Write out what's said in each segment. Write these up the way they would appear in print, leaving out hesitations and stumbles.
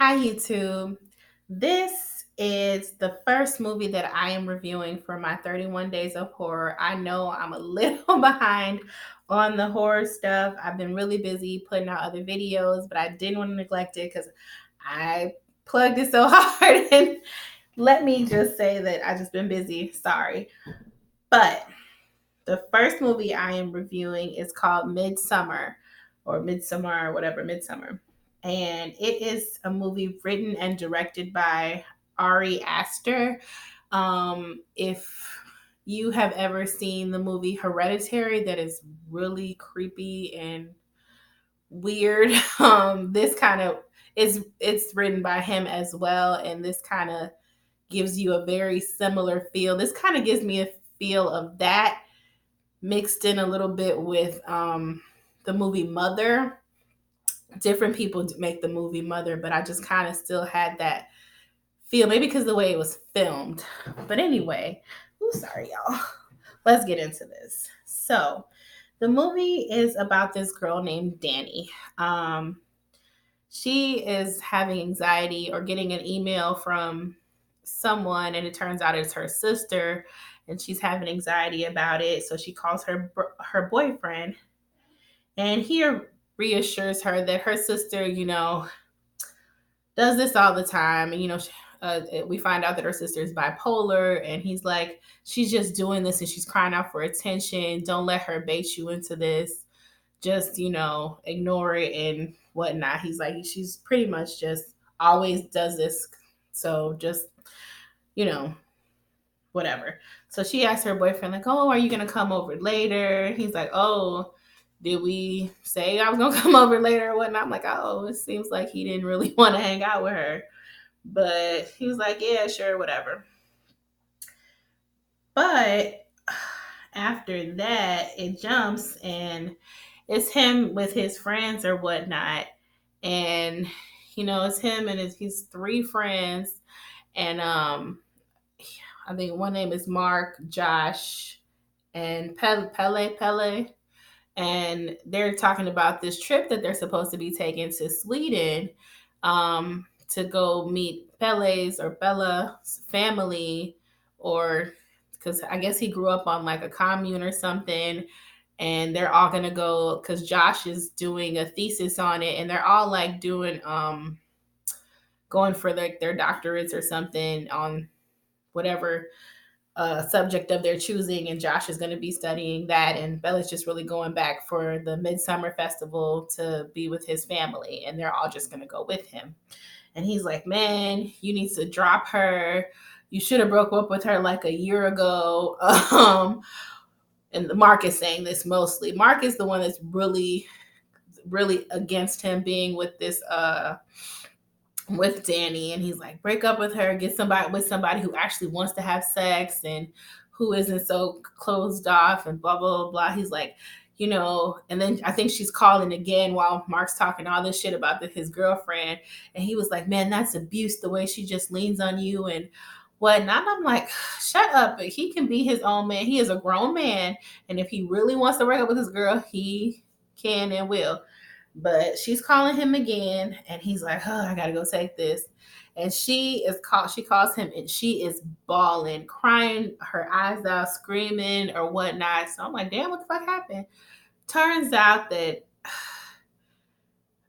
Hi, YouTube. This is the first movie that I am reviewing for my 31 Days of Horror. I know I'm a little behind on the horror stuff. I've been really busy putting out other videos, but I didn't want to neglect it because I plugged it so hard. And let me just say that I just been busy. Sorry. But the first movie I am reviewing is called Midsommar or whatever, Midsommar. And it is a movie written and directed by Ari Aster. If you have ever seen the movie Hereditary, that is really creepy and weird. This kind of it's written by him as well, and this kind of gives you a very similar feel. This kind of gives me a feel of that mixed in a little bit with the movie Mother. Different people make the movie Mother, but I just kind of still had that feel, maybe because the way it was filmed. But anyway, sorry, y'all. Let's get into this. So, the movie is about this girl named Danny. She is having anxiety or getting an email from someone, and it turns out it's her sister, and she's having anxiety about it. So she calls her boyfriend, and he reassures her that her sister, does this all the time. And, we find out that her sister is bipolar, and he's like, she's just doing this and she's crying out for attention. Don't let her bait you into this. Just, ignore it and whatnot. He's like, she's pretty much just always does this. So just, you know, whatever. So she asked her boyfriend, like, oh, are you going to come over later? He's like, oh, did we say I was going to come over later or whatnot? I'm like, oh, it seems like he didn't really want to hang out with her. But he was like, yeah, sure, whatever. But after that, it jumps and it's him with his friends or whatnot. And, it's him and his three friends. And I think one name is Mark, Josh, and Pele. And they're talking about this trip that they're supposed to be taking to Sweden to go meet Pele's or Bella's family, or because I guess he grew up on like a commune or something. And they're all gonna go because Josh is doing a thesis on it, and they're all like doing going for like their doctorates or something on whatever subject of their choosing, and Josh is going to be studying that, and Bella's just really going back for the Midsummer Festival to be with his family, and they're all just going to go with him. And he's like, man, you need to drop her. You should have broke up with her like a year ago. And Mark is saying this mostly. Mark is the one that's really, really against him being with this with Danny, and he's like, break up with her, get somebody who actually wants to have sex and who isn't so closed off and blah blah blah. He's like, and then I think she's calling again while Mark's talking all this shit about his girlfriend, and he was like, man, that's abuse, the way she just leans on you and whatnot. I'm like, shut up. He can be his own man. He is a grown man, and if he really wants to break up with his girl, he can and will. But she's calling him again, and he's like, oh, I gotta go take this. And she calls him, and she is bawling, crying her eyes out, screaming or whatnot. So I'm like, damn, what the fuck happened? Turns out that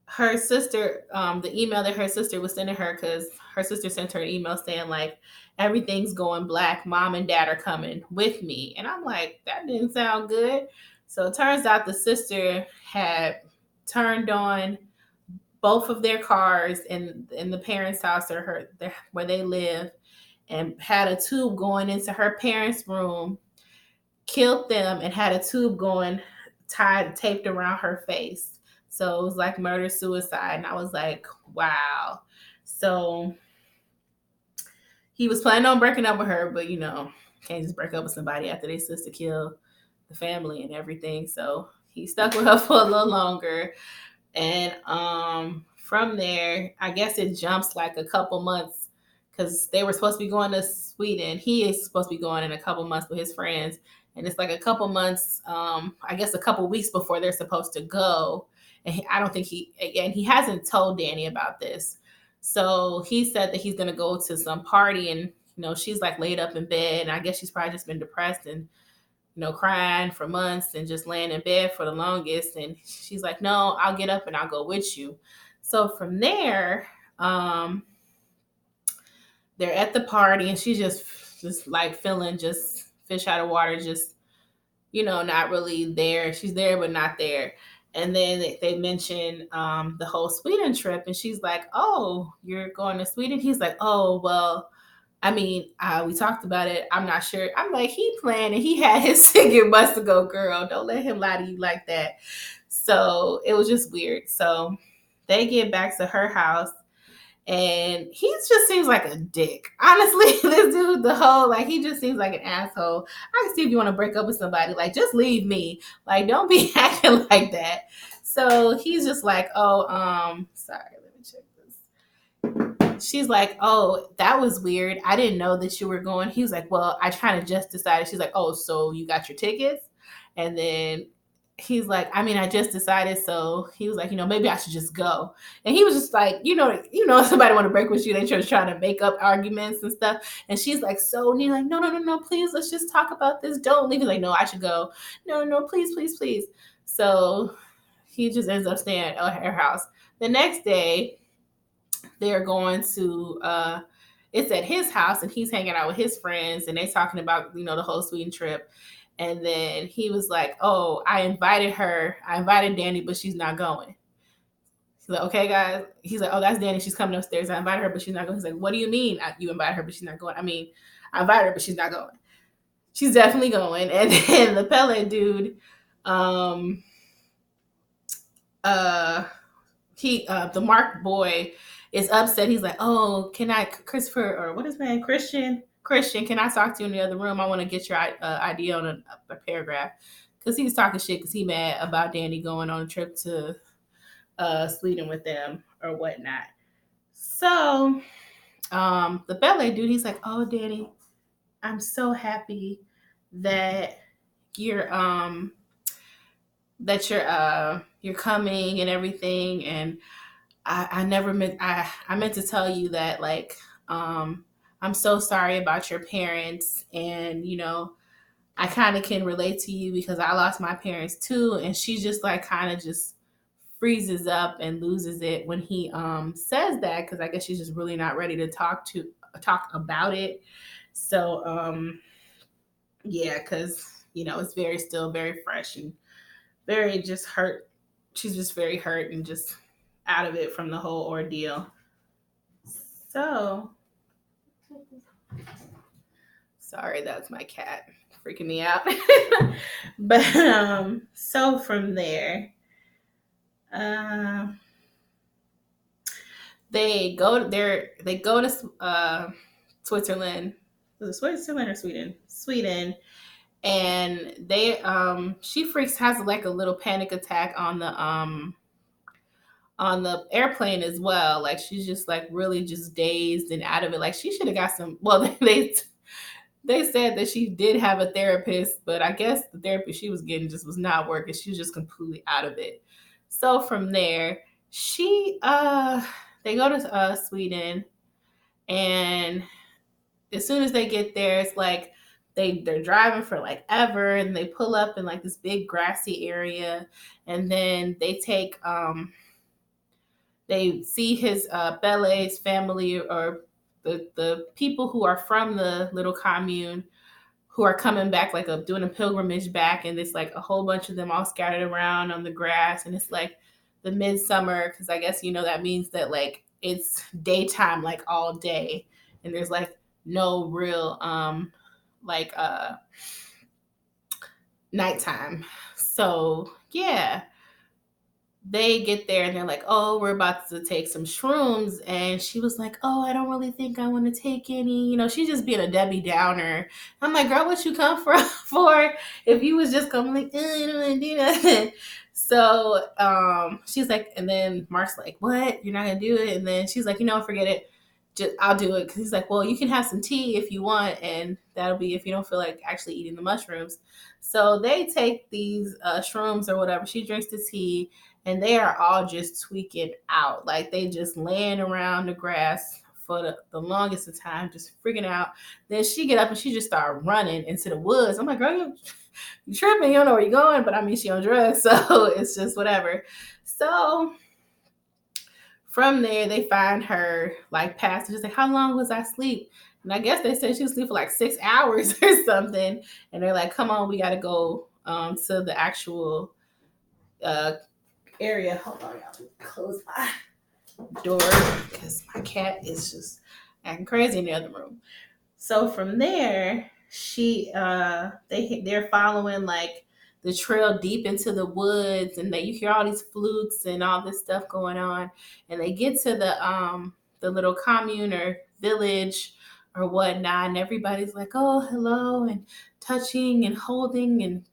her sister, the email that her sister was sending her, because her sister sent her an email saying like, everything's going black, mom and dad are coming with me. And I'm like, that didn't sound good. So it turns out the sister had turned on both of their cars in the parents' house or where they live, and had a tube going into her parents' room, killed them, and had a tube going taped around her face. So it was like murder suicide, and I was like, wow. So he was planning on breaking up with her, but can't just break up with somebody after they sister killed the family and everything. So he stuck with her for a little longer. And from there, I guess it jumps like a couple months because they were supposed to be going to Sweden. He is supposed to be going in a couple months with his friends. And it's like a couple months, I guess a couple weeks before they're supposed to go. And I don't think he hasn't told Danny about this. So he said that he's gonna go to some party, and she's like laid up in bed, and I guess she's probably just been depressed and crying for months and just laying in bed for the longest. And she's like, "No, I'll get up and I'll go with you." So from there, um, they're at the party, and she's just like feeling just fish out of water, just not really there. She's there but not there. And then they mention the whole Sweden trip, and she's like, "Oh, you're going to Sweden?" He's like, "Oh, well, I mean, we talked about it. I'm not sure." I'm like, he planned and he had his ticket must to go, girl. Don't let him lie to you like that. So it was just weird. So they get back to her house, and he just seems like a dick. Honestly, this dude, the whole like he just seems like an asshole. I can see if you want to break up with somebody, like just leave me. Like don't be acting like that. So he's just like, "Oh, sorry, let me check this." She's like, "Oh, that was weird. I didn't know that you were going." He was like, "Well, I kind of just decided." She's like, "Oh, so you got your tickets?" And then he's like, "I mean, I just decided." So he was like, "Maybe I should just go." And he was just like, if somebody want to break with you, they just trying to make up arguments and stuff. And she's like, "So," and he's like, "No, no, no, no, please, let's just talk about this. Don't leave." He's like, "No, I should go." "No, no, no, please, please, please." So he just ends up staying at her house. The next day, they're going to it's at his house, and he's hanging out with his friends, and they talking about the whole Sweden trip. And then he was like, "Oh, I invited Danny, but she's not going." He's like, "Okay, guys." He's like, "Oh, that's Danny, she's coming upstairs. I invited her, but she's not going." He's like, "What do you mean you invited her, but she's not going?" "I mean, I invited her, but she's not going." "She's definitely going." And then the Pele dude, um uh the Mark boy is upset. He's like, "Oh, can I, Christopher, or what is his name, Christian, can I talk to you in the other room? I want to get your idea on a paragraph." Because he was talking shit because he mad about Danny going on a trip to Sweden with them or whatnot. So the ballet dude, he's like, "Oh, Danny, I'm so happy that you're you're coming and everything, and I never meant I meant to tell you that, like, I'm so sorry about your parents, and I kind of can relate to you because I lost my parents too." And she just like kind of just freezes up and loses it when he says that, because I guess she's just really not ready to talk about it. So yeah, because it's very still very fresh and very just hurt. She's just very hurt and just out of it from the whole ordeal. So sorry, that's my cat freaking me out. But so from there, uh, they go to Switzerland. Was it Switzerland or Sweden? Sweden. And they she freaks has like a little panic attack on the airplane as well. Like she's just like really just dazed and out of it. Like she should have got some. Well, they said that she did have a therapist, but I guess the therapy she was getting just was not working. She was just completely out of it. So from there, she they go to Sweden, and as soon as they get there, it's like they're driving for like ever, and they pull up in like this big grassy area, and then they see his Bele's family, or the people who are from the little commune, who are coming back, like doing a pilgrimage back, and it's like a whole bunch of them all scattered around on the grass, and it's like the midsummer, because I guess that means that like it's daytime like all day, and there's like no real like nighttime. So yeah, they get there and they're like, "Oh, we're about to take some shrooms." And she was like, "Oh, I don't really think I want to take any." She's just being a Debbie Downer. I'm like, "Girl, what you come for? If you was just coming like, I don't want to do that." So she's like, and then Mark's like, "What? You're not gonna do it?" And then she's like, "Forget it. Just I'll do it." Because he's like, "Well, you can have some tea if you want, and that'll be if you don't feel like actually eating the mushrooms." So they take these shrooms or whatever. She drinks the tea, and they are all just tweaking out. Like they just laying around the grass for the longest of time, just freaking out. Then she get up and she just start running into the woods. I'm like, girl, you tripping? You don't know where you're going. But I mean, she on drugs, so it's just whatever. So from there, they find her like passed. She's like, how long was I asleep? And I guess they said she was asleep for like 6 hours or something. And they're like, come on, we got to go to the actual uh, area. Hold on, y'all. Close my door because my cat is just acting crazy in the other room. So from there, they're following like the trail deep into the woods, and you hear all these flutes and all this stuff going on, and they get to the little commune or village or whatnot, and everybody's like, oh, hello, and touching and holding and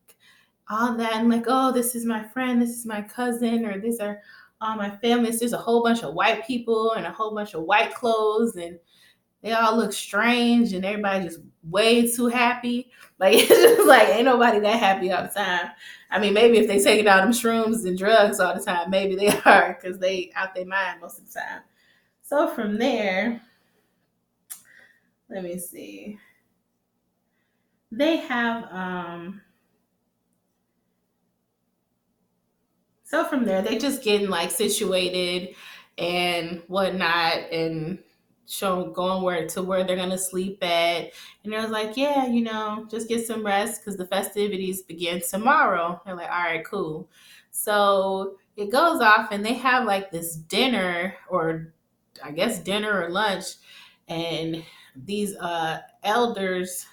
all that, and like, oh, this is my friend, this is my cousin, or these are all my family. There's a whole bunch of white people and a whole bunch of white clothes, and they all look strange, and everybody just way too happy. Like it's just like ain't nobody that happy all the time. I mean, maybe if they taking out them shrooms and drugs all the time, maybe they are because they out their mind most of the time. So from there, let me see. They have So from there, they just getting like situated and whatnot, and going where they're gonna sleep at. And I was like, yeah, just get some rest because the festivities begin tomorrow. They're like, all right, cool. So it goes off, and they have like this dinner, or I guess dinner or lunch, and these elders.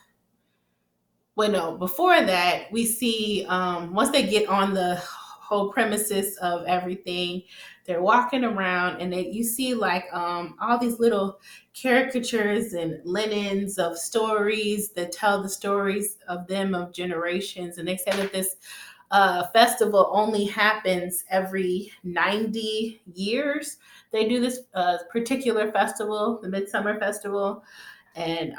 Well, no, before that, we see once they get on the whole premises of everything, they're walking around, and you see like all these little caricatures and linens of stories that tell the stories of them of generations. And they say that this festival only happens every 90 years. They do this particular festival, the Midsummer Festival, and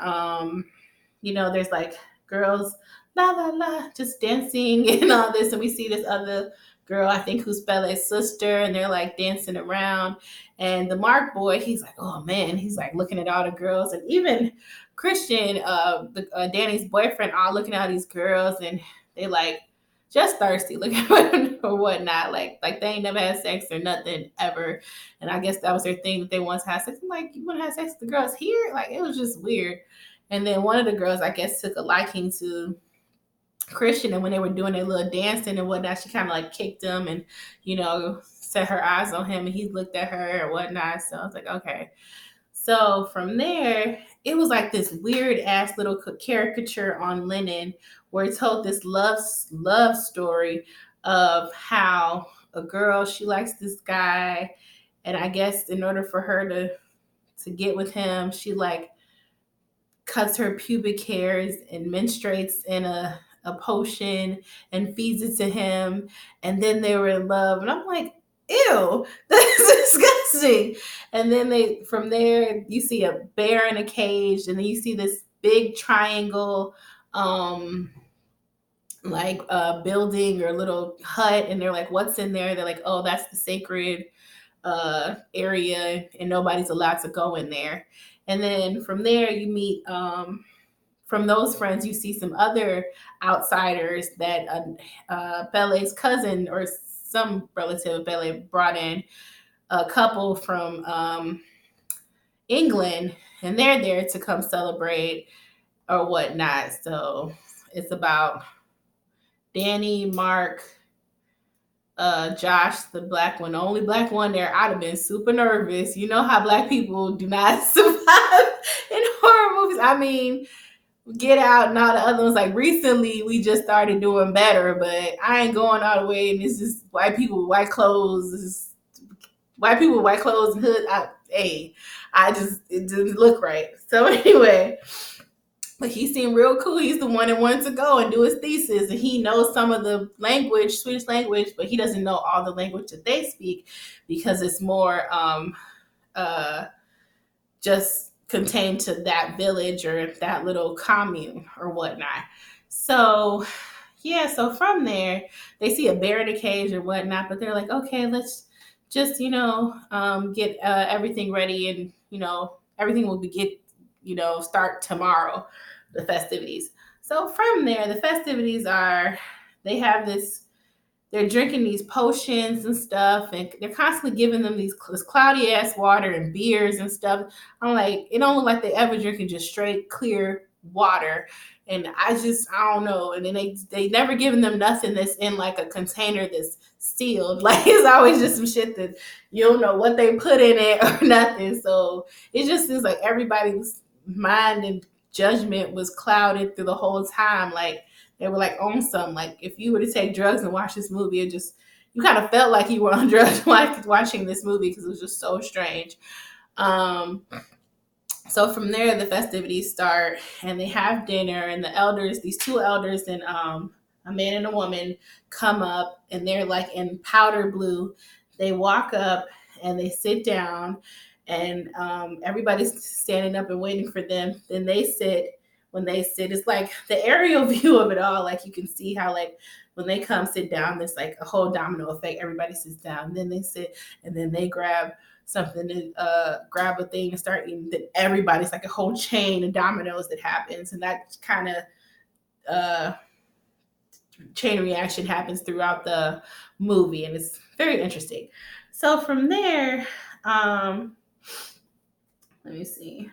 there's like girls la la la just dancing and all this, and we see this other girl, I think, who's Bele's sister, and they're like dancing around. And the Mark boy, he's like, oh man, he's like looking at all the girls, and even Christian, Danny's boyfriend, all looking at all these girls, and they like just thirsty looking at or whatnot, like they ain't never had sex or nothing ever. And I guess that was their thing, that they once had sex. I'm like, you want to have sex with the girls here? Like it was just weird. And then one of the girls, I guess, took a liking to Christian, and when they were doing their little dancing and whatnot, she kind of like kicked him and, set her eyes on him, and he looked at her or whatnot. So I was like, okay. So from there, it was like this weird ass little caricature on linen where it told this love story of how a girl, she likes this guy, and I guess in order for her to get with him, she like cuts her pubic hairs and menstruates in a potion and feeds it to him, and then they were in love. And I'm like, ew, that's disgusting. And then from there, you see a bear in a cage, and then you see this big triangle like building or little hut, and they're like, what's in there? They're like, oh, that's the sacred area, and nobody's allowed to go in there. And then from there, you meet from those friends, you see some other outsiders that Bele's cousin or some relative of Bele brought in, a couple from England, and they're there to come celebrate or whatnot. So it's about Danny, Mark, Josh, the black one, the only black one there. I'd have been super nervous. You know how black people do not survive in horror movies. I mean, Get Out and all the other ones. Like recently, we just started doing better, but I ain't going all the way. And this is white people with white clothes. White people with white clothes and hood. It didn't look right. So anyway. But he seemed real cool. He's the one that wanted to go and do his thesis, and he knows some of the language, Swedish language, but he doesn't know all the language that they speak because it's more just contained to that village or that little commune or whatnot. So, yeah, so from there, they see a bear in a cage or whatnot, but they're like, okay, let's just, get everything ready, and, everything will be get, start tomorrow, the festivities. So from there, the festivities are, they have this, they're drinking these potions and stuff, and they're constantly giving them this cloudy ass water and beers and stuff. I'm like, it don't look like they ever drinking just straight clear water. And I don't know. And then they never giving them nothing that's in like a container that's sealed. Like it's always just some shit that you don't know what they put in it or nothing. So it just seems like everybody's mind and judgment was clouded through the whole time. Like they were like on some, like if you were to take drugs and watch this movie, it just, you kind of felt like you were on drugs like watching this movie because it was just so strange. Um, so from there, the festivities start, and they have dinner, and the elders, these two elders, and a man and a woman come up, and they're like in powder blue. They walk up and they sit down, and everybody's standing up and waiting for them. Then they sit. When they sit, it's like the aerial view of it all. Like you can see how, like, when they come sit down, there's like a whole domino effect. Everybody sits down, then they sit, and then they grab something to grab a thing and start eating. Then everybody's like a whole chain of dominoes that happens, and that kind of uh, chain reaction happens throughout the movie, and it's very interesting. So from there, um, let me see.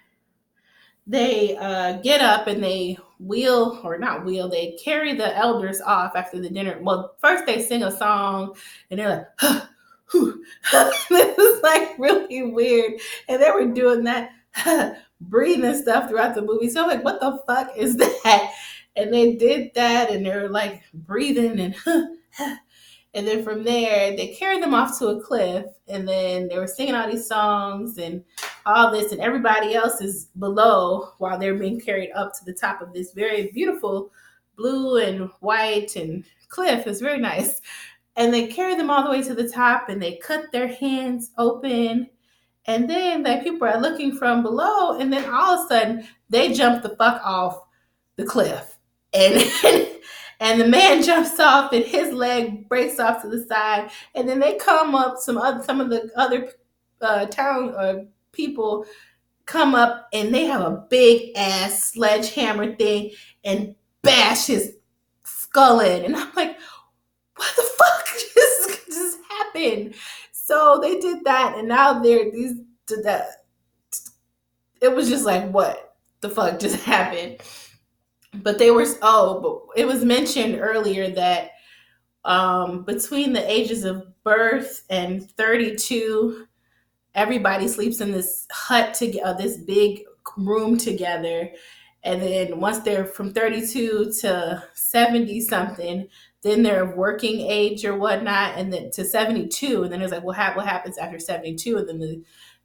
They get up and they wheel, or not wheel, they carry the elders off after the dinner. Well, first they sing a song and they're like, huh, whew. This is like really weird. And they were doing that breathing stuff throughout the movie. So I'm like, what the fuck is that? And they did that and they were like breathing and and then from there, they carried them off to a cliff, and then they were singing all these songs and all this, and everybody else is below while they're being carried up to the top of this very beautiful blue and white and cliff. It's very nice. And they carry them all the way to the top, and they cut their hands open. And then like people are looking from below, and then all of a sudden they jump the fuck off the cliff. And and the man jumps off and his leg breaks off to the side. And then they come up, some of the other town people come up, and they have a big ass sledgehammer thing and bash his skull in. And I'm like, what the fuck just happened? So they did that, and now they're these that. It was just like, what the fuck just happened? But they were, but it was mentioned earlier that between the ages of birth and 32, everybody sleeps in this hut together, this big room together. And then once they're from 32 to 70 something, then they're of working age or whatnot, and then to 72. And then it's like, well, what happens after 72? And then the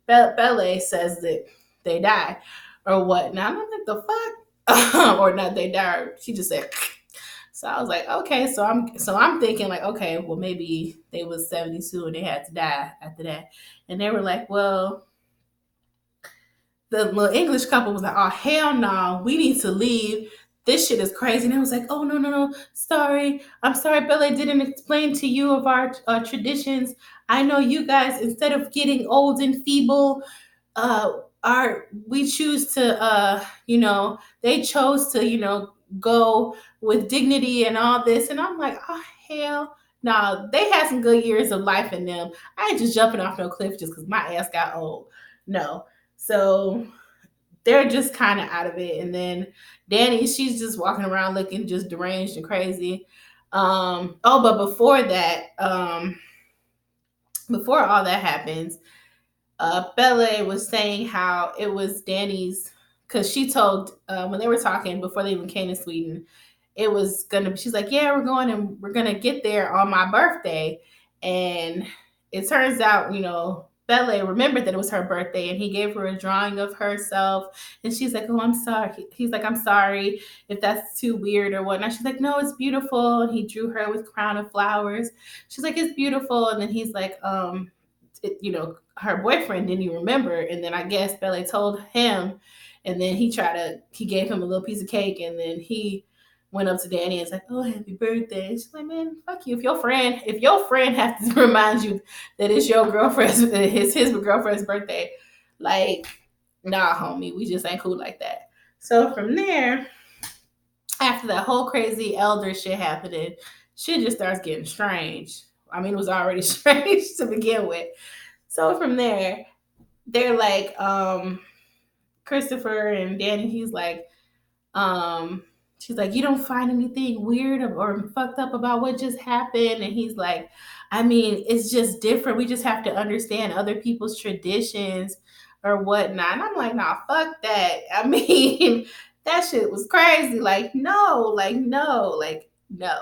Bele says that they die or whatnot. I'm like, the fuck? Or not, they die. She just said, so I was like, okay, so I'm thinking like, okay, well maybe they was 72 and they had to die after that. And they were like, well, the little English couple was like, oh hell no, we need to leave. This shit is crazy. And I was like, oh no, no, no, sorry. I'm sorry, Bella didn't explain to you of our traditions. I know you guys, instead of getting old and feeble, our we choose to they chose to, go with dignity and all this. And I'm like, oh hell no, they had some good years of life in them. I ain't just jumping off no cliff just because my ass got old. No. So they're just kind of out of it. And then Danny, she's just walking around looking just deranged and crazy. But before all that happens, Belle was saying how it was Danny's, because she told, when they were talking before they even came to Sweden, it was gonna. She's like, yeah, we're gonna get there on my birthday, and it turns out, Belle remembered that it was her birthday, and he gave her a drawing of herself, and she's like, oh, I'm sorry. He's like, I'm sorry if that's too weird or whatnot. She's like, no, it's beautiful, and he drew her with crown of flowers. She's like, it's beautiful, and then he's like, her boyfriend didn't even remember, and then I guess Belle told him, and then he gave him a little piece of cake, and then he went up to Danny and was like, "Oh, happy birthday." And she's like, "Man, fuck you. If your friend has to remind you that it's your girlfriend's, his girlfriend's birthday, like, nah, homie, we just ain't cool like that." So from there, after that whole crazy elder shit happening, shit just starts getting strange. I mean, it was already strange to begin with. So from there, they're like, Christopher and Danny, he's like, um, she's like, "You don't find anything weird or fucked up about what just happened?" And he's like, "I mean, it's just different. We just have to understand other people's traditions or whatnot." And I'm like, "Nah, fuck that." I mean, that shit was crazy. Like, no, like, no, like, no.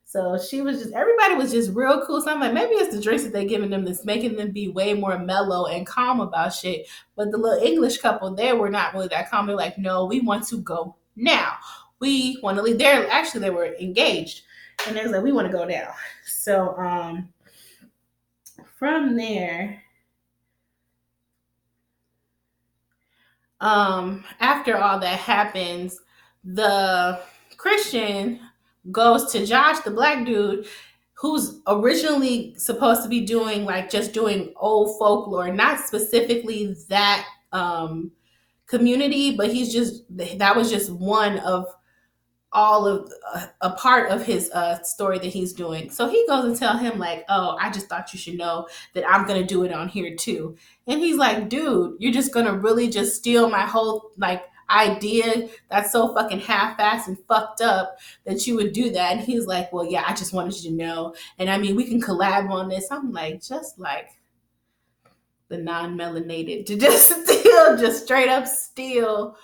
So everybody was just real cool. So I'm like, maybe it's the drinks that they're giving them that's making them be way more mellow and calm about shit. But the little English couple, they were not really that calm. They're like, "No, we want to go now. We want to leave." They were engaged, and they was like, "We want to go now." So from there, after all that happens, the Christian goes to Josh, the black dude, who's originally supposed to be doing like just doing old folklore, not specifically that community, but that was just one of all of a part of his story that he's doing. So he goes and tell him like, "Oh, I just thought you should know that I'm gonna do it on here too." And he's like, "Dude, you're just gonna really just steal my whole like idea that's so fucking half-assed and fucked up that you would do that." And he's like, "Well, yeah, I just wanted you to know. And I mean, we can collab on this." I'm like, just like the non-melanated to just steal, just straight up steal,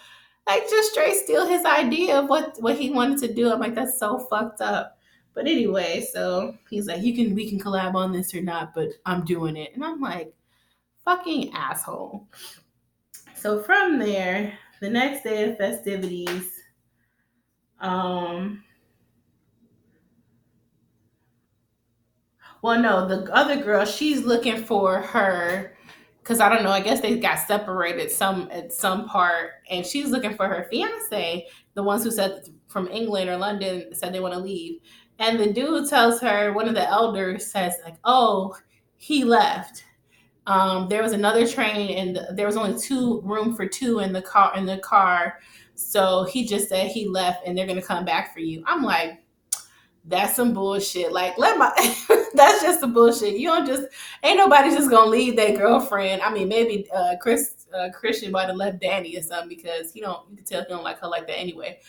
like just straight steal his idea of what he wanted to do. I'm like, that's so fucked up. But anyway, so he's like, we can collab on this or not, but I'm doing it. And I'm like, fucking asshole. So from there, the next day of festivities, um well, no, the other girl, she's looking for her because I don't know. I guess they got separated some at some part, and she's looking for her fiance, the ones who said from England or London said they want to leave. And the dude tells her, one of the elders says like, "Oh, he left. There was another train, and there was only two room for two in the car. So he just said he left, and they're gonna come back for you." I'm like, that's some bullshit. Like, that's just some bullshit. You don't just, ain't nobody just gonna leave their girlfriend. I mean, maybe Christian might have left Danny or something because you can tell he don't like her like that anyway.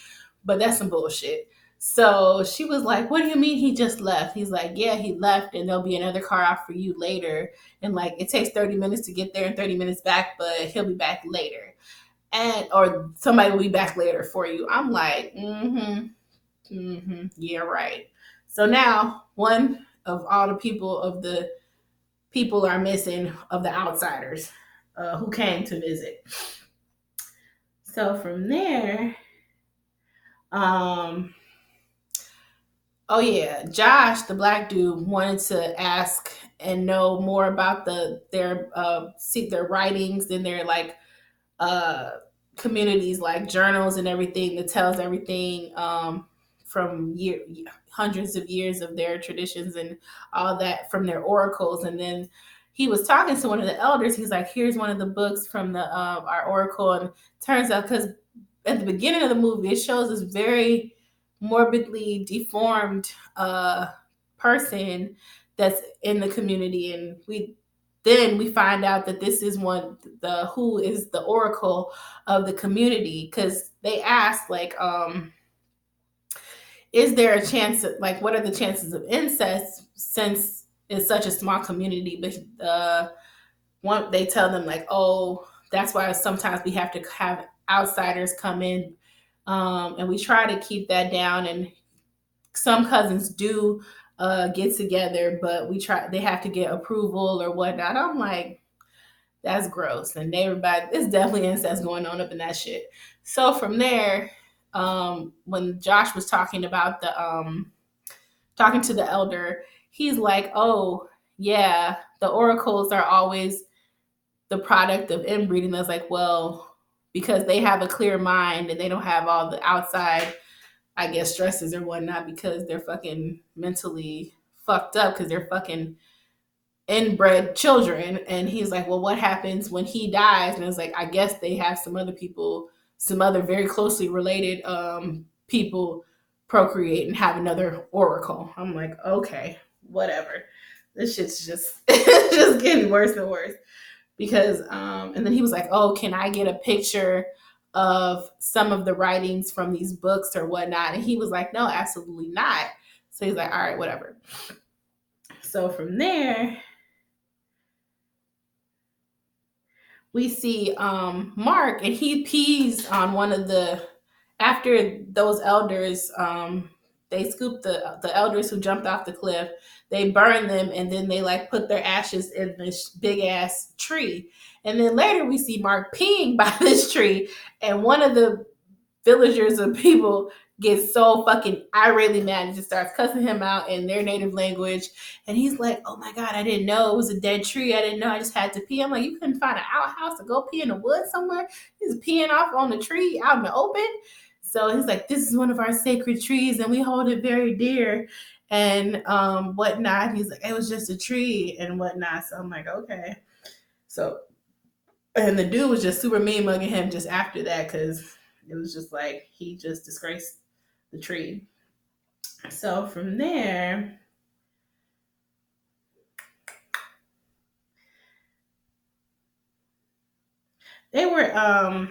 But that's some bullshit. So she was like, "What do you mean he just left?" He's like, "Yeah, he left, and there'll be another car out for you later. And like, it takes 30 minutes to get there and 30 minutes back, but he'll be back later. Or somebody will be back later for you." I'm like, yeah, right. So now one of all the people are missing of the outsiders who came to visit. So from there, um, oh yeah, Josh, the black dude, wanted to ask and know more about see their writings and their like uh communities, like journals and everything that tells everything from hundreds of years of their traditions and all that from their oracles. And then he was talking to one of the elders. He's like, "Here's one of the books from the our oracle." And turns out, because at the beginning of the movie, it shows this very morbidly deformed person that's in the community, and we find out that this is the who is the oracle of the community, because they asked like, is there a chance like, what are the chances of incest since it's such a small community? But one, they tell them like, "Oh, that's why sometimes we have to have outsiders come in, and we try to keep that down. And some cousins do get together, but they have to get approval or whatnot." I'm like, that's gross. And everybody, there's definitely incest going on up in that shit. So from there, when Josh was talking to the elder, he's like, "Oh, yeah, the oracles are always the product of inbreeding." I was like, "Well, because they have a clear mind and they don't have all the outside I guess, stresses or whatnot because they're fucking mentally fucked up because they're fucking inbred children. And he's like, well, what happens when he dies? And it's like, I guess they have some other people, some other very closely related people procreate and have another oracle. I'm like, okay, whatever. This shit's just just getting worse and worse. Because and then he was like, oh, can I get a picture of some of the writings from these books or whatnot? And he was like, no, absolutely not. So he's like, all right, whatever. So from there, we see Mark, and he pees on one of the, after those elders, they scoop the elders who jumped off the cliff, they burn them, and then they like put their ashes in this big ass tree. And then later we see Mark peeing by this tree, and one of the villagers or people get so fucking irately mad and just starts cussing him out in their native language. And he's like, oh my God, I didn't know it was a dead tree. I didn't know. I just had to pee. I'm like, you couldn't find an outhouse to go pee in the woods somewhere? He's peeing off on the tree out in the open. So he's like, this is one of our sacred trees and we hold it very dear and whatnot. He's like, it was just a tree and whatnot. So I'm like, okay. So, and the dude was just super mean mugging him just after that because it was just like he just disgraced the tree. So from there, they were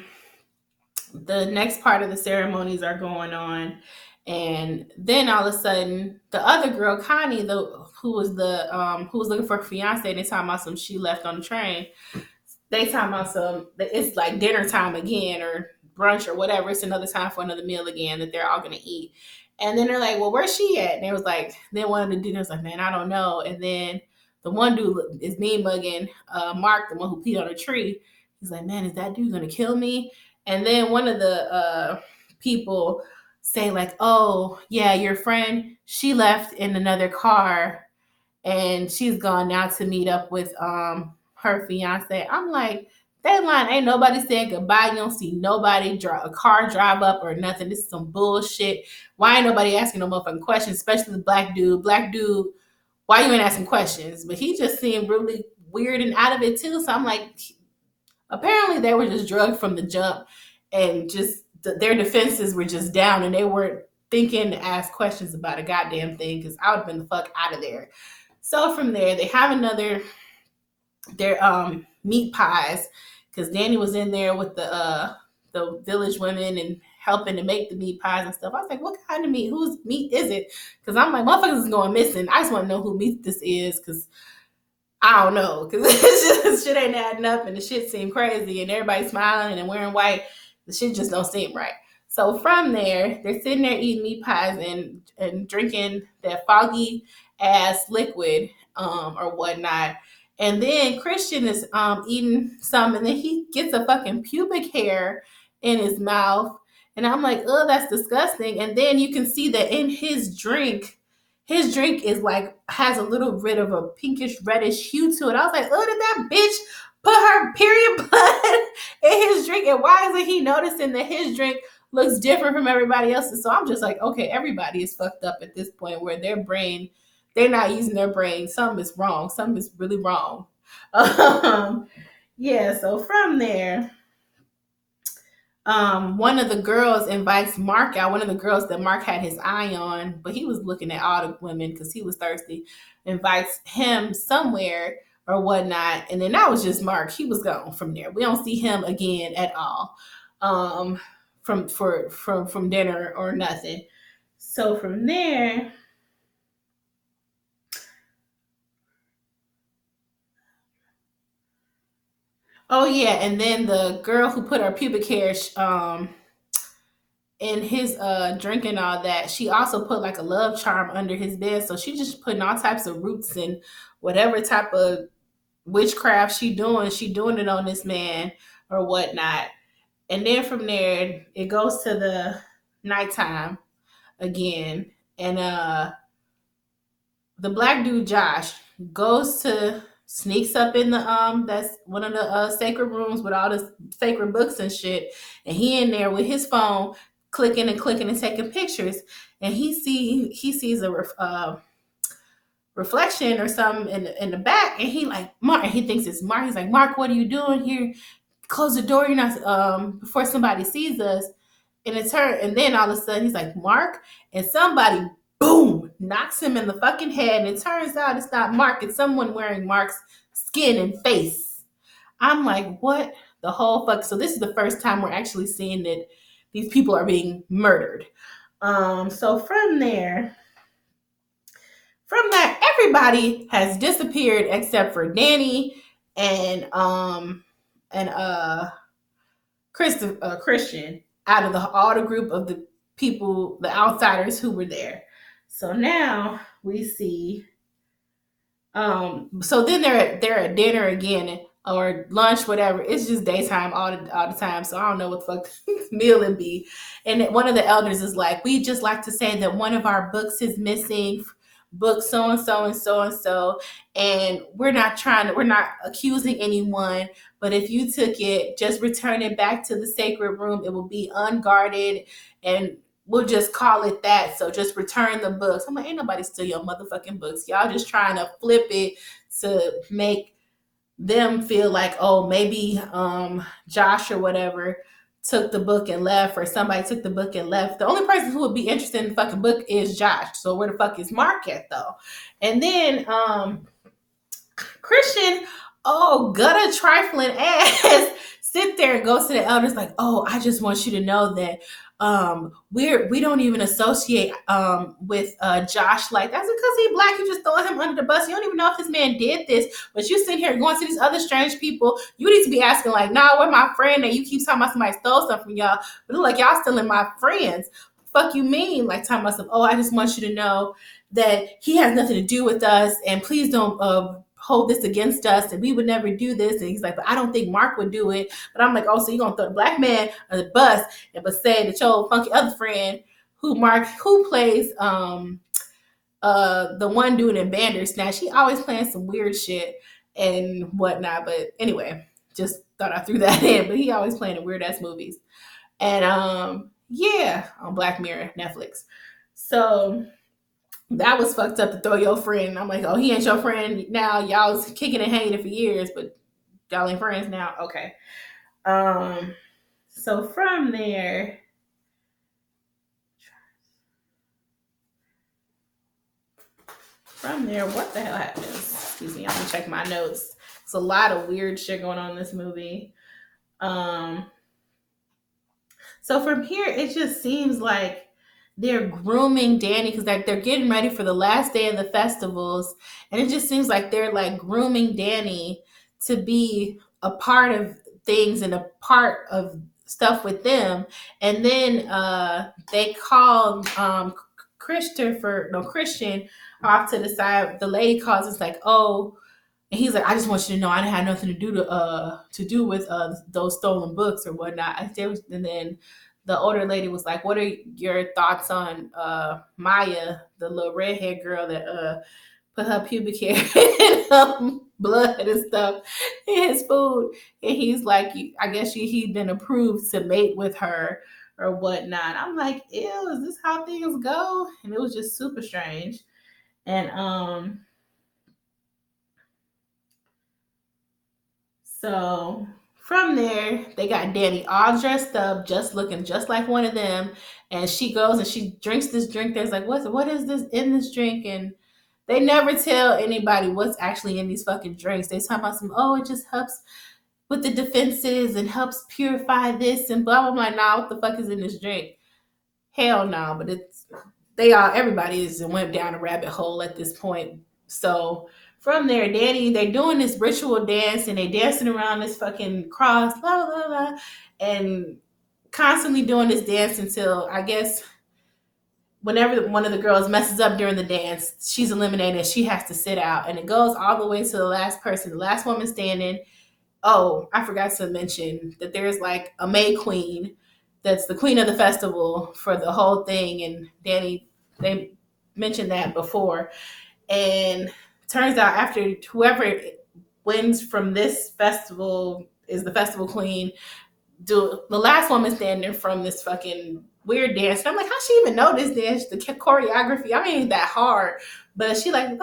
the next part of the ceremonies are going on, and then all of a sudden the other girl, Connie, the who was looking for a fiance, they talking about some she left on the train. They talking about some, it's like dinner time again or brunch or whatever. It's another time for another meal again that they're all gonna eat. And then they're like, well, where's she at? And they was like, then one of the dudes was like, man, I don't know. And then the one dude is mean mugging Mark, the one who peed on a tree. He's like, man, is that dude gonna kill me? And then one of the people say like, oh yeah, your friend, she left in another car and she's gone now to meet up with her fiance. I'm like, that line ain't nobody saying goodbye. You don't see nobody a car drive up or nothing. This is some bullshit. Why ain't nobody asking no motherfucking questions, especially the black dude? Black dude, why you ain't asking questions? But he just seemed really weird and out of it too. So I'm like, apparently they were just drugged from the jump and just their defenses were just down and they weren't thinking to ask questions about a goddamn thing because I would have been the fuck out of there. So from there, they have their meat pies because Danny was in there with the village women and helping to make the meat pies and stuff. I was like, what kind of meat? Whose meat is it? Because I'm like, motherfuckers is going missing. I just want to know who meat this is because I don't know, because it's just shit ain't adding up and the shit seemed crazy and everybody smiling and wearing white. The shit just don't seem right. So from there, they're sitting there eating meat pies and drinking that foggy ass liquid or whatnot. And then Christian is eating some, and then he gets a fucking pubic hair in his mouth. And I'm like, oh, that's disgusting. And then you can see that in his drink is like has a little bit of a pinkish reddish hue to it. I was like, oh, did that bitch put her period blood in his drink? And why isn't he noticing that his drink looks different from everybody else's? So I'm just like, okay, everybody is fucked up at this point where their brain, they're not using their brain. Something is wrong. Something is really wrong. Yeah, so from there, one of the girls invites Mark out. One of the girls that Mark had his eye on, but he was looking at all the women because he was thirsty. Invites him somewhere or whatnot, and then that was just Mark. He was gone from there. We don't see him again at all, from dinner or nothing. So from there, oh yeah, and then the girl who put her pubic hair in his drink and all that, she also put like a love charm under his bed. So she just putting all types of roots and whatever type of witchcraft she doing it on this man or whatnot. And then from there it goes to the nighttime again. And the black dude Josh goes to sneaks up in the that's one of the sacred rooms with all the sacred books and shit, and he in there with his phone clicking and clicking and taking pictures, and he sees a reflection or something in the back, and he like Mark. He thinks it's Mark. He's like, Mark, what are you doing here? Close the door. You're not before somebody sees us. And it's her. And then all of a sudden he's like, Mark, and somebody boom knocks him in the fucking head. And it turns out it's not Mark. It's someone wearing Mark's skin and face. I'm like, what the whole fuck? So this is the first time we're actually seeing that these people are being murdered. So from that, everybody has disappeared except for Danny and and Christian out of all the group of the people, the outsiders who were there. So now we see. So then they're at dinner again or lunch, whatever. It's just daytime all the time. So I don't know what the fuck meal it be. And one of the elders is like, we just like to say that one of our books is missing. Book so and so and so and so, and we're not accusing anyone, but if you took it, just return it back to the sacred room. It will be unguarded, and we'll just call it that. So just return the books. I'm like, ain't nobody steal your motherfucking books. Y'all just trying to flip it to make them feel like, oh, maybe Josh or whatever took the book and left, or somebody took the book and left. The only person who would be interested in the fucking book is Josh. So where the fuck is Mark at though? And then Christian, oh, gutter trifling ass, sit there and goes to the elders like, oh, I just want you to know that we don't even associate with Josh like that's because he's black. You just throwing him under the bus. You don't even know if this man did this, but you sitting here going to these other strange people. You need to be asking like, nah, where my friend? And you keep talking about somebody stole something from y'all, but look like y'all stealing my friends. Fuck you mean? Like talking about some, oh, I just want you to know that he has nothing to do with us, and please don't hold this against us, and we would never do this. And he's like, but I don't think Mark would do it. But I'm like, oh, so you're gonna throw the black man on the bus and but say that your funky other friend who plays the one dude in Bandersnatch, he always playing some weird shit and whatnot. But anyway, just thought I threw that in. But he always playing in weird ass movies. And yeah, on Black Mirror, Netflix. So that was fucked up to throw your friend. I'm like, oh, he ain't your friend now. Y'all was kicking and hanging for years, but y'all ain't friends now. Okay. So from there, what the hell happens? Excuse me, I'm gonna check my notes. It's a lot of weird shit going on in this movie. Um, so from here, it just seems like they're grooming Danny because they're getting ready for the last day of the festivals, and it just seems like they're like grooming Danny to be a part of things and a part of stuff with them. And then they call Christian off to the side. The lady calls us like, oh, and he's like, I just want you to know I didn't have nothing to do with those stolen books or whatnot. And then the older lady was like, what are your thoughts on Maya, the little redhead girl that put her pubic hair in blood and stuff in his food? And he's like, I guess he'd been approved to mate with her or whatnot. I'm like, ew, is this how things go? And it was just super strange. And so from there, they got Danny all dressed up, just looking just like one of them. And she goes and she drinks this drink. There's like, what is this in this drink? And they never tell anybody what's actually in these fucking drinks. They talk about some, oh, it just helps with the defenses and helps purify this and blah blah blah. Nah, what the fuck is in this drink? Hell no, but everybody is went down a rabbit hole at this point. So from there, Danny, they're doing this ritual dance and they dancing around this fucking cross, blah blah blah, and constantly doing this dance until I guess whenever one of the girls messes up during the dance, she's eliminated. She has to sit out, and it goes all the way to the last person, the last woman standing. Oh, I forgot to mention that there's like a May Queen that's the queen of the festival for the whole thing. And Danny, they mentioned that before. And turns out after whoever wins from this festival is the festival queen. The last woman standing from this fucking weird dance. And I'm like, how she even know this dance? The choreography, I mean, that hard. But she like,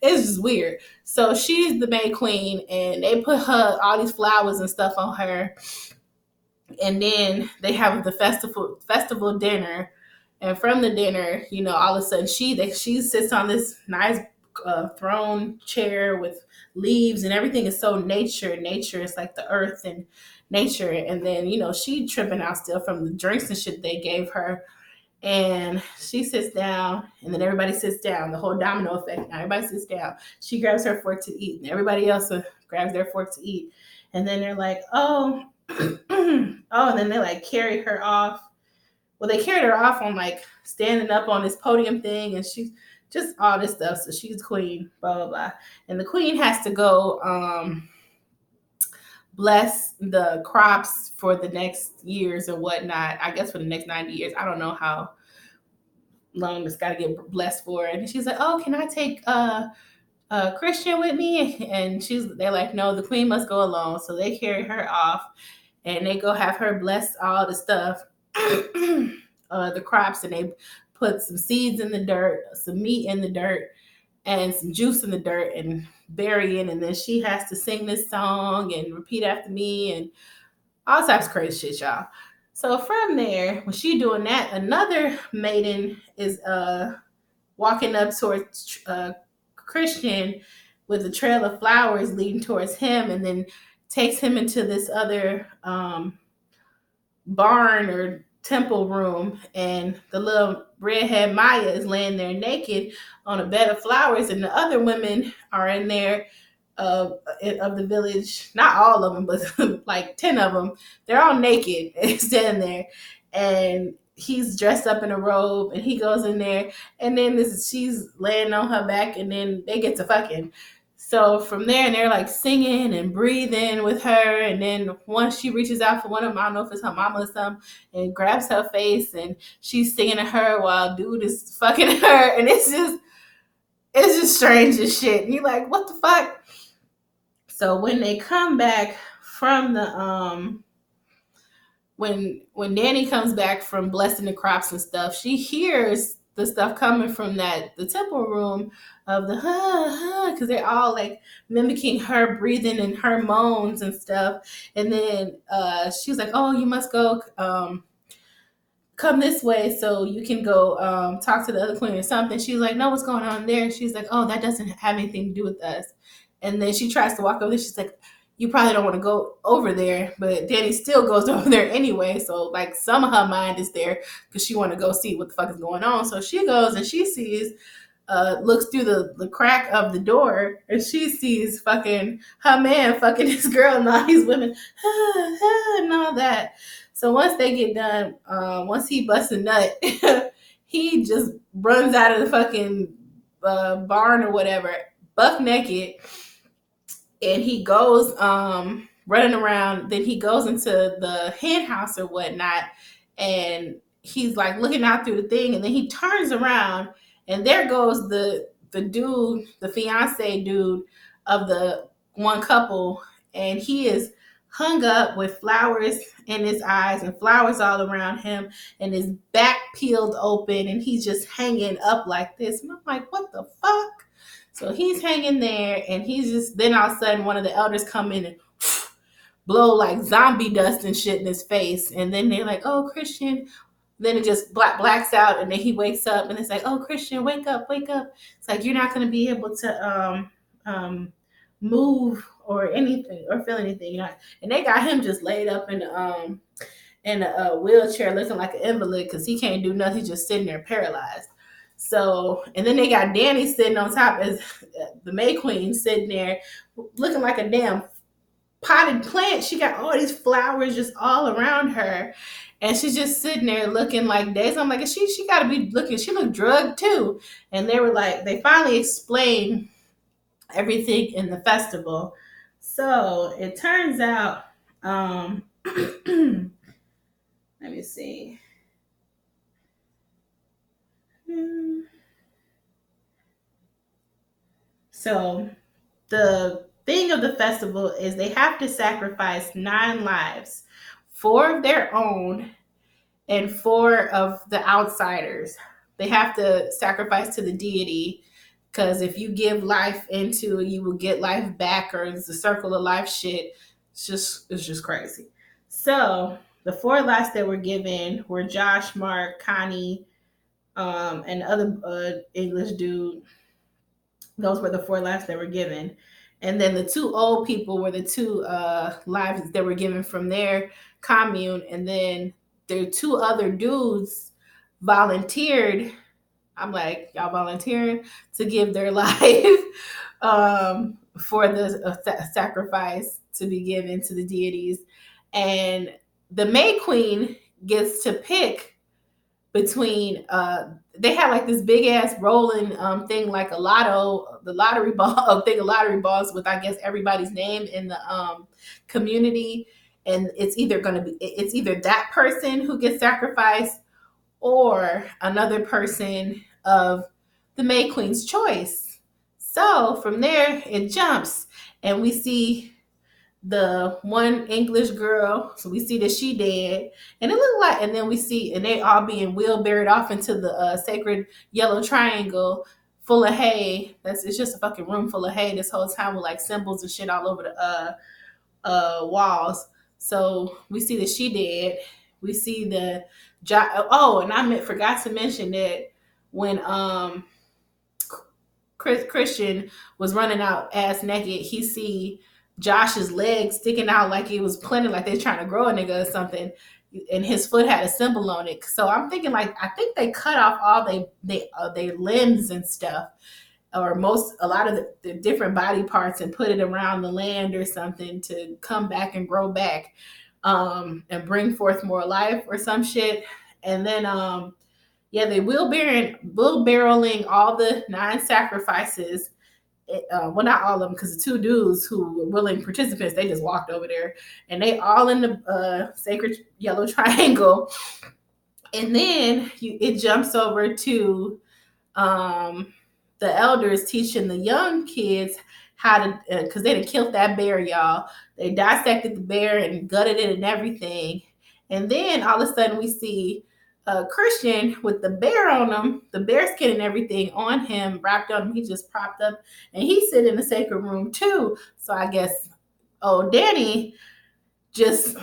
it's just weird. So she's the May Queen, and they put her all these flowers and stuff on her, and then they have the festival dinner, and from the dinner, all of a sudden she sits on this nice throne chair with leaves, and everything is so nature is like the earth and nature, and then she tripping out still from the drinks and shit they gave her, and she sits down, and then everybody sits down, the whole domino effect. Now everybody sits down, she grabs her fork to eat, and everybody else grabs their fork to eat, and then they're like, oh, oh, and then they like carry her off. Well, they carried her off on like standing up on this podium thing, and she's just all this stuff. So she's queen, blah blah blah, and the queen has to go bless the crops for the next years or whatnot. I guess for the next 90 years. I don't know how long it's got to get blessed for. And she's like, "Oh, can I take Christian with me?" And they're like, "No, the queen must go alone." So they carry her off, and they go have her bless all the stuff, the crops, and they put some seeds in the dirt, some meat in the dirt, and some juice in the dirt, and bury it. And then she has to sing this song and repeat after me, and all types of crazy shit, y'all. So from there, when she doing that, another maiden is walking up towards Christian with a trail of flowers leading towards him, and then takes him into this other barn or temple room, and the little redhead Maya is laying there naked on a bed of flowers, and the other women are in there of the village, not all of them, but like 10 of them. They're all naked and standing there, and he's dressed up in a robe, and he goes in there, and then she's laying on her back, and then they get to fucking. So from there, and they're like singing and breathing with her, and then once she reaches out for one of them, I don't know if it's her mama or something, and grabs her face, and she's singing to her while dude is fucking her, and it's just strange as shit. And you're like, what the fuck? So when they come back from the when Danny comes back from blessing the crops and stuff, she hears the stuff coming from the temple room of the because they're all like mimicking her breathing and her moans and stuff. And then she's like, "Oh, you must go come this way so you can go talk to the other queen or something." She's like, "No, what's going on there?" She's like, "Oh, that doesn't have anything to do with us." And then she tries to walk over there. She's like, "You probably don't want to go over there," but Danny still goes over there anyway. So like some of her mind is there because she want to go see what the fuck is going on. So she goes and she sees, looks through the crack of the door, and she sees fucking her man fucking this girl and all these women and all that. So once they get done, once he busts a nut, he just runs out of the fucking barn or whatever, buck naked, and he goes running around. Then he goes into the hen house or whatnot, and he's like looking out through the thing, and then he turns around, and there goes the dude, the fiance dude of the one couple, and he is hung up with flowers in his eyes and flowers all around him, and his back peeled open, and he's just hanging up like this. And I'm like, what the fuck? So he's hanging there, and he's just, then all of a sudden one of the elders come in and blow like zombie dust and shit in his face. And then they're like, "Oh, Christian." Then it just blacks out, and then he wakes up, and it's like, "Oh, Christian, wake up, wake up." It's like, you're not going to be able to move or anything or feel anything. And they got him just laid up in a wheelchair looking like an invalid because he can't do nothing. He's just sitting there paralyzed. So, and then they got Danny sitting on top as the May Queen sitting there looking like a damn potted plant. She got all these flowers just all around her. And she's just sitting there looking like days. I'm like, she got to be looking, she looked drugged too. And they were like, they finally explained everything in the festival. So it turns out, let me see. So the thing of the festival is they have to sacrifice 9 lives, 4 of their own and 4 of the outsiders. They have to sacrifice to the deity, because if you give life into it, you will get life back, or it's the circle of life shit. It's just crazy. So the 4 lives that were given were Josh, Mark, Connie, and the other English dude. Those were the 4 lives that were given. And then the 2 old people were the 2 lives that were given from their commune. And then the 2 other dudes volunteered. I'm like, y'all volunteering to give their life for the sacrifice to be given to the deities. And the May Queen gets to pick between they had like this big ass rolling thing, like a lotto, the lottery ball, a thing of lottery balls with, I guess, everybody's name in the community. And it's either that person who gets sacrificed, or another person of the May Queen's choice. So from there it jumps, and we see the one English girl. So we see that she dead, and it looked like, and then we see, and they all being wheelbarrowed off into the sacred yellow triangle full of hay. It's just a fucking room full of hay this whole time, with like symbols and shit all over the walls. So we see that she dead. We see the oh, and forgot to mention that when Christian was running out ass naked, he see Josh's legs sticking out like it was planted, like they're trying to grow a nigga or something, and his foot had a symbol on it. So I'm thinking, like, I think they cut off all they limbs and stuff, or a lot of the different body parts, and put it around the land or something to come back and grow back, and bring forth more life or some shit. And then yeah, they wheelbarrowing all the 9 sacrifices. Well, not all of them, because the 2 dudes who were willing participants, they just walked over there, and they all in the sacred yellow triangle. And then it jumps over to the elders teaching the young kids how to, because they done killed that bear, y'all. They dissected the bear and gutted it and everything. And then all of a sudden we see Christian with the bear on him, the bear skin and everything on him, wrapped on him. He just propped up, and he's sitting in the sacred room too. So I guess, oh, Danny just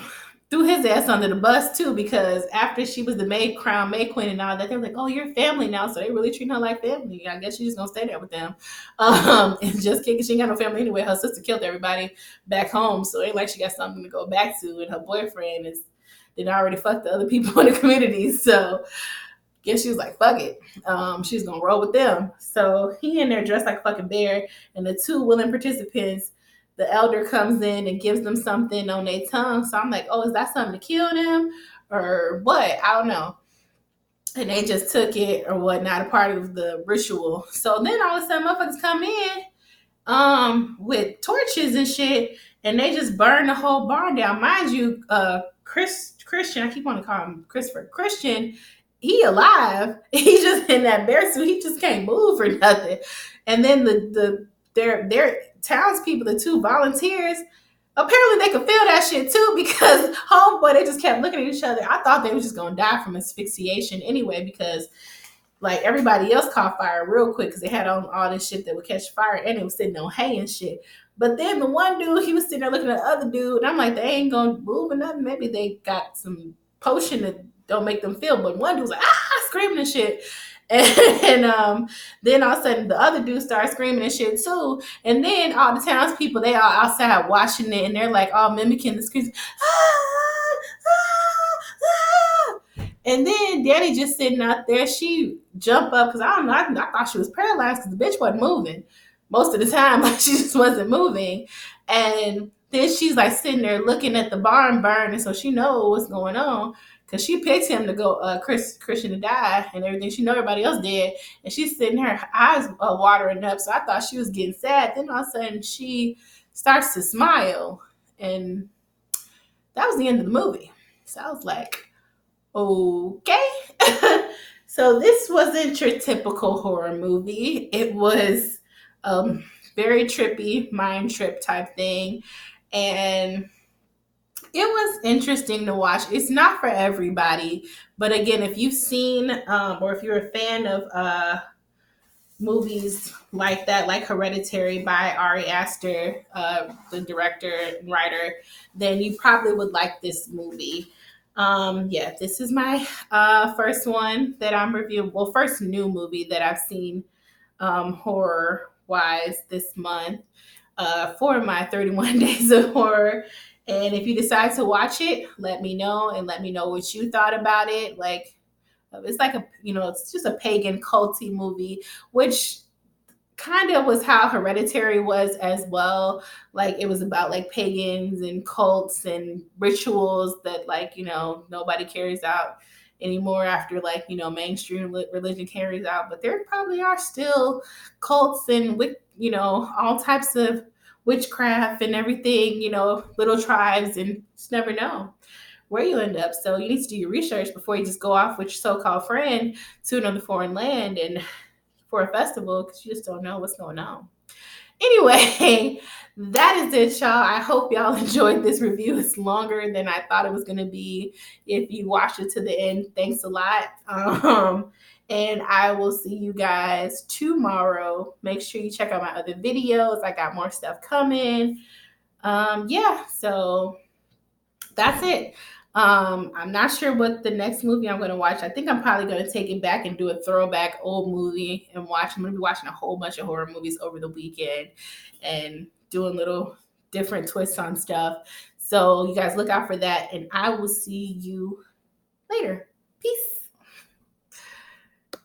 threw his ass under the bus too, because after she was the crown May Queen and all that, they were like, "Oh, you're family now," so they really treat her like family. I guess she's just gonna stay there with them, and just kicking. She ain't got no family anyway. Her sister killed everybody back home, so it ain't like she got something to go back to. And her boyfriend did already fuck the other people in the community, so guess she was like, fuck it. She's gonna roll with them. So he in there dressed like a fucking bear, and the 2 willing participants, the elder comes in and gives them something on their tongue. So I'm like, oh, is that something to kill them or what? I don't know. And they just took it or whatnot, a part of the ritual. So then all of a sudden motherfuckers come in with torches and shit, and they just burn the whole barn down. Mind you, Christian, I keep wanting to call him Christopher. Christian, he alive. He's just in that bear suit. He just can't move or nothing. And then their townspeople, the 2 volunteers, apparently they could feel that shit too, because homeboy, they just kept looking at each other. I thought they were just gonna die from asphyxiation anyway, because like everybody else caught fire real quick, because they had on all this shit that would catch fire, and it was sitting on hay and shit. But then the one dude, he was sitting there looking at the other dude, and I'm like, they ain't gonna move or nothing. Maybe they got some potion that don't make them feel. But one dude was like, screaming and shit. And then all of a sudden the other dude started screaming and shit too. And then all the townspeople, they all outside watching it, and they're like all mimicking the screams. And then Danny just sitting out there. She jumped up, because I don't know. I thought she was paralyzed, because the bitch wasn't moving most of the time. Like, she just wasn't moving. And then she's like sitting there looking at the barn burn, and so she knows what's going on, because she picked him to go Christian to die and everything. She know everybody else dead, and she's sitting her eyes watering up. So I thought she was getting sad. Then all of a sudden she starts to smile, and that was the end of the movie. So I was like, okay. So this wasn't your typical horror movie. It was very trippy, mind trip type thing. And It was interesting to watch. It's not for everybody, but again, if you've seen or if you're a fan of movies like that, like Hereditary by Ari Aster, the director and writer, then you probably would like this movie. Yeah, this is my first one that I'm reviewing. Well, first new movie that I've seen horror wise this month for my 31 Days of Horror. And if you decide to watch it, let me know and let me know what you thought about it. Like, it's like a, it's just a pagan culty movie, which kind of was how Hereditary was as well. Like it was about like pagans and cults and rituals that like nobody carries out anymore after like mainstream religion carries out. But there probably are still cults and with all types of witchcraft and everything. Little tribes, and just never know where you end up. So you need to do your research before you just go off with your so-called friend to another foreign land and for a festival, because you just don't know what's going on. Anyway, that is it, y'all. I hope y'all enjoyed this review. It's longer than I thought it was going to be. If you watched it to the end, thanks a lot. And I will see you guys tomorrow. Make sure you check out my other videos. I got more stuff coming. Yeah, so that's it. I'm not sure what the next movie I'm going to watch. I think I'm probably going to take it back and do a throwback old movie and watch. I'm going to be watching a whole bunch of horror movies over the weekend and doing little different twists on stuff. So you guys look out for that, and I will see you later. Peace.